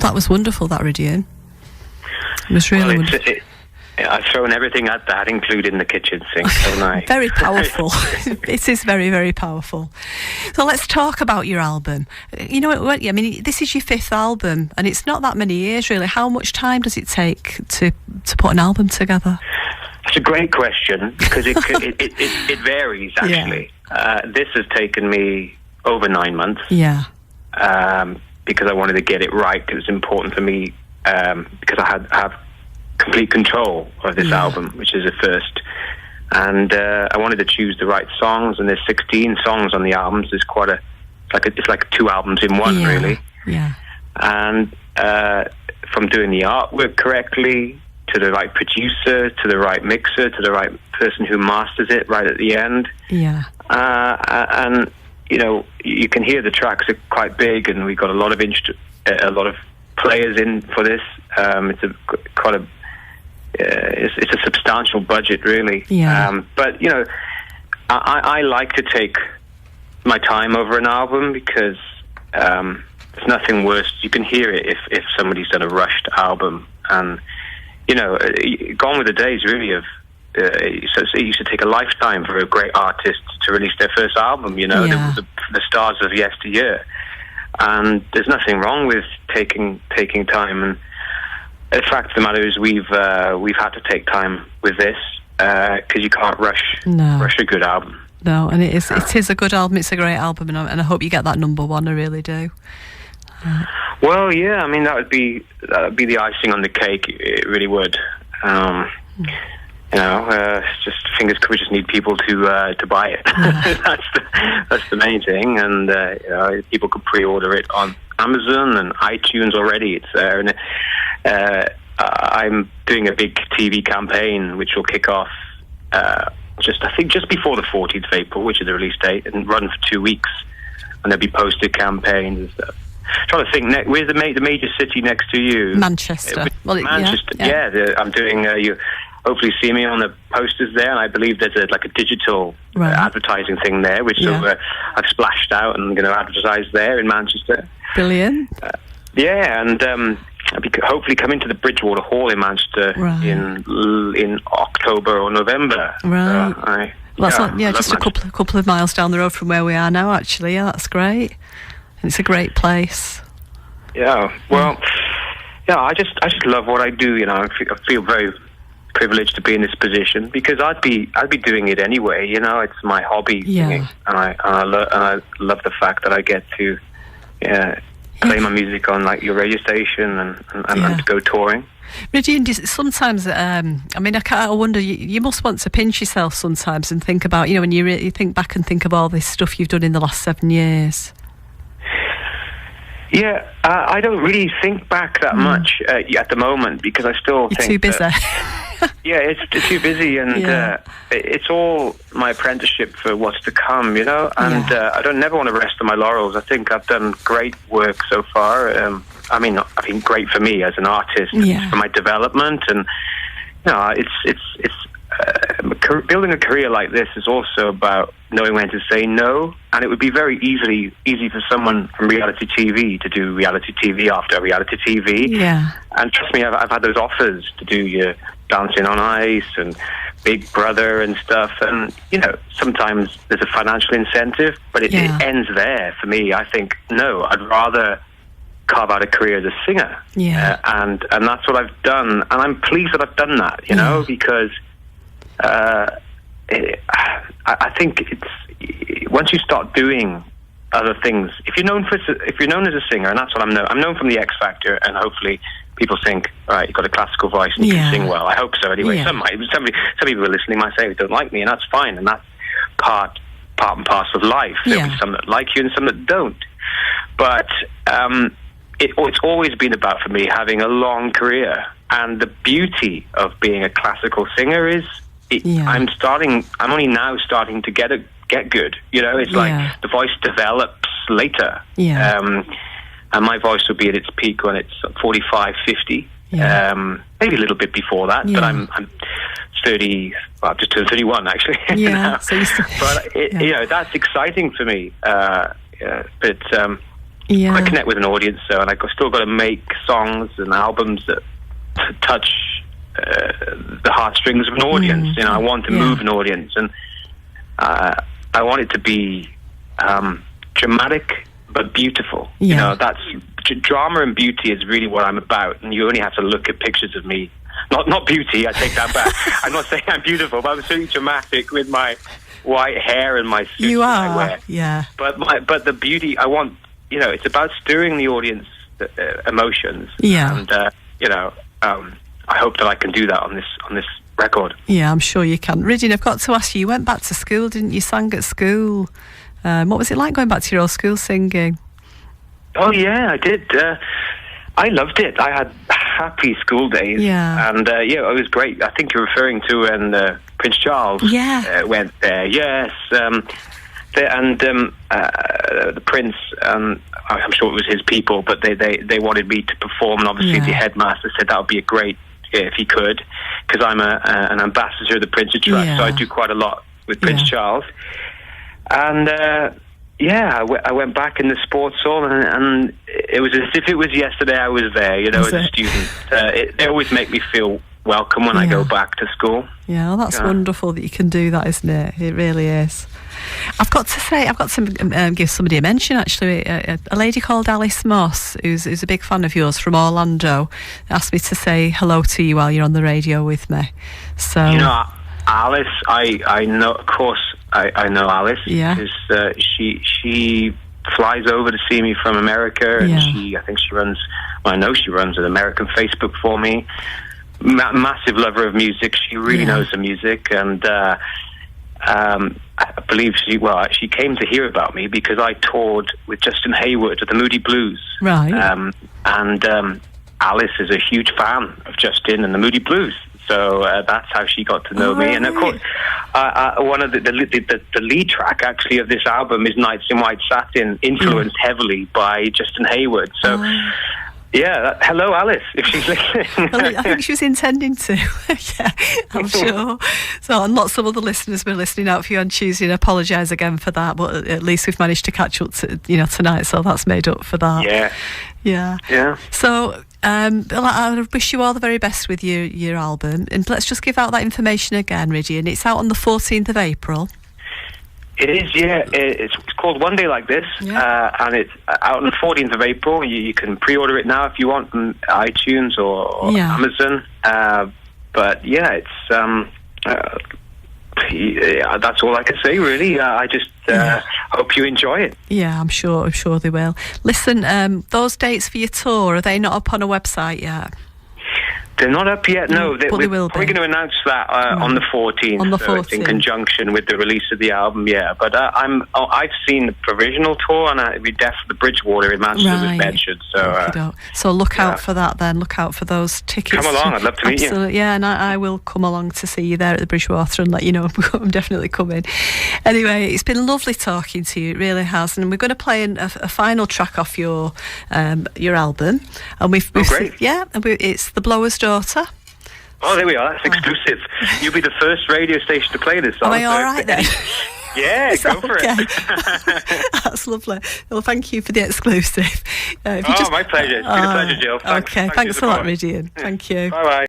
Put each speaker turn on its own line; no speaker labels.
That was wonderful, that Rhydian. It was really wonderful.
I've thrown everything at that, including the kitchen sink, haven't I?
Very powerful. It is very, very powerful. So let's talk about your album. You know, I mean, this is your 5th album, and it's not that many years, really. How much time does it take to put an album together?
It's a great question, because it varies, actually. Yeah. This has taken me over 9 months.
Yeah.
Because I wanted to get it right. It was important for me, because I have complete control of this album, which is a first. And I wanted to choose the right songs, and there's 16 songs on the albums. There's it's like 2 albums in one, really.
Yeah.
And from doing the artwork correctly, to the right producer, to the right mixer, to the right person who masters it right at the end.
Yeah.
And you know, you can hear the tracks are quite big, and we've got a lot of players in for this. It's a substantial budget, really.
Yeah.
But you know, I like to take my time over an album, because there's nothing worse. You can hear it if somebody's done a rushed album, and you know, gone with the days, really, of it used to take a lifetime for a great artist to release their first album. You know, the stars of yesteryear, and there's nothing wrong with taking time. And the fact of the matter is, we've had to take time with this, because you can't rush a good album.
No, and it is a good album. It's a great album, and I hope you get that #1. I really do.
Well, yeah, I mean, that would be the icing on the cake. It really would. You know, just fingers crossed. We just need people to buy it. That's the main thing. And you know, people could pre-order it on Amazon and iTunes already. It's there, and I'm doing a big TV campaign which will kick off just before the 14th of April, which is the release date, and run for 2 weeks. And there'll be poster campaigns and stuff. Trying to think, where's the major city next to you?
Manchester.
Manchester. Yeah. I'm doing. You hopefully see me on the posters there, and I believe there's a digital advertising thing there, which I've splashed out and going to advertise there in Manchester.
Brilliant.
And I'll be hopefully coming to the Bridgewater Hall in Manchester in October or November.
Right. Just a couple of miles down the road from where we are now. Actually, that's great. It's a great place.
Yeah. Well, I just love what I do. You know, I feel very privileged to be in this position, because I'd be doing it anyway. You know, it's my hobby, singing, and I love the fact that I get to play my music on like your radio station and go touring.
Rhydian, sometimes, I wonder, you must want to pinch yourself sometimes and think about, you know, when you think back and think of all this stuff you've done in the last 7 years.
Yeah, I don't really think back that much at the moment, because I still think...
You're too busy.
It's too busy, and it's all my apprenticeship for what's to come, you know, and I never want to rest on my laurels. I think I've done great work so far. I mean, great for me as an artist, for my development, and you know, building a career like this is also about knowing when to say no, and it would be very easy for someone from reality TV to do reality TV after reality TV.
Yeah.
And trust me, I've had those offers to do your Dancing on Ice and Big Brother and stuff, and you know, sometimes there's a financial incentive, but it ends there for me. I think, no, I'd rather carve out a career as a singer.
Yeah.
And that's what I've done, and I'm pleased that I've done that, you know, because I think it's once you start doing other things. If you're known as a singer, and that's what I'm known from the X Factor, and hopefully people think, all right, you've got a classical voice and you can sing well. I hope so. Anyway, some people are listening might say they don't like me, and that's fine, and that's part and parcel of life. There'll be some that like you and some that don't. But it's always been about, for me, having a long career, and the beauty of being a classical singer is I'm only now starting to get good. You know, it's like the voice develops later. And my voice will be at its peak when it's 45, 50. Maybe a little bit before that, but I'm 30. Well, I've just turned 31 actually.
Yeah,
but you know, that's exciting for me. But
Yeah.
I connect with an audience, so, and I've still got to make songs and albums that touch the heartstrings of an audience. I want to move an audience, and I want it to be dramatic but beautiful. That's drama and beauty is really what I'm about, and you only have to look at pictures of me. Not beauty, I take that back. I'm not saying I'm beautiful, but I'm certainly dramatic with my white hair and my suit
you are,
that I wear.
Yeah.
But the beauty I want, it's about stirring the audience emotions.
Yeah.
And I hope that I can do that on this record.
Yeah, I'm sure you can. Rhydian, I've got to ask you went back to school, didn't you? Sang at school. What was it like going back to your old school singing?
Oh yeah, I did. I loved it. I had happy school days.
Yeah.
And it was great. I think you're referring to when Prince Charles went there. Yes. The Prince, I'm sure it was his people, but they wanted me to perform, and obviously the headmaster said that would be a great if he could, because I'm an ambassador of the Prince of Trust, so I do quite a lot with Prince Charles. And I went back in the sports hall, and it was as if it was yesterday I was there, as a student. They always make me feel welcome when I go back to school.
Yeah, well, that's wonderful that you can do that, isn't it? It really is. I've got to give somebody a mention, actually. A lady called Alice Moss, who's a big fan of yours from Orlando, asked me to say hello to you while you're on the radio with me. So,
Alice, I know, of course, I know Alice.
Yeah.
Because she flies over to see me from America, and I know she runs an American Facebook for me. Massive lover of music. She really knows the music, and I believe she came to hear about me because I toured with Justin Hayward at the Moody Blues.
Right.
And Alice is a huge fan of Justin and the Moody Blues. So that's how she got to know me. And of course, one of the lead track actually of this album is Nights in White Satin, influenced heavily by Justin Hayward. So hello Alice, if she's listening.
Well, I think she was intending to. Yeah, I'm sure. So, and lots of other listeners were listening out for you on Tuesday, and I apologise again for that, but at least we've managed to catch up to, tonight, so that's made up for that. Yeah. So I wish you all the very best with your album, and let's just give out that information again, Rhydian. It's out on the 14th of April.
It is, it's called One Day Like This, and it's out on the 14th of April. You can pre-order it now if you want on iTunes or Amazon. It's that's all I can say, really. I just hope you enjoy it.
Yeah, I'm sure they will. Listen, those dates for your tour, are they not up on a website yet?
They're not up yet, no.
They will be.
We're going to announce that on the 14th.
On the 14th.
So it's in conjunction with the release of the album, But I've seen the provisional tour, and the Bridgewater in Manchester was mentioned.
So look out for that then. Look out for those tickets.
Come along, I'd love to meet you.
Yeah, and I will come along to see you there at the Bridgewater and let you know I'm definitely coming. Anyway, it's been lovely talking to you, it really has. And we're going to play a final track off your album. And we've
great.
It's The Blower's Daughter.
Oh, there we are. That's exclusive. You'll be the first radio station to play this song.
Am I all right then?
Yeah, go for it.
That's lovely. Well, thank you for the exclusive.
My pleasure. It's been a pleasure, Jill.
Thanks a lot, Rhydian. Thank you.
Bye-bye.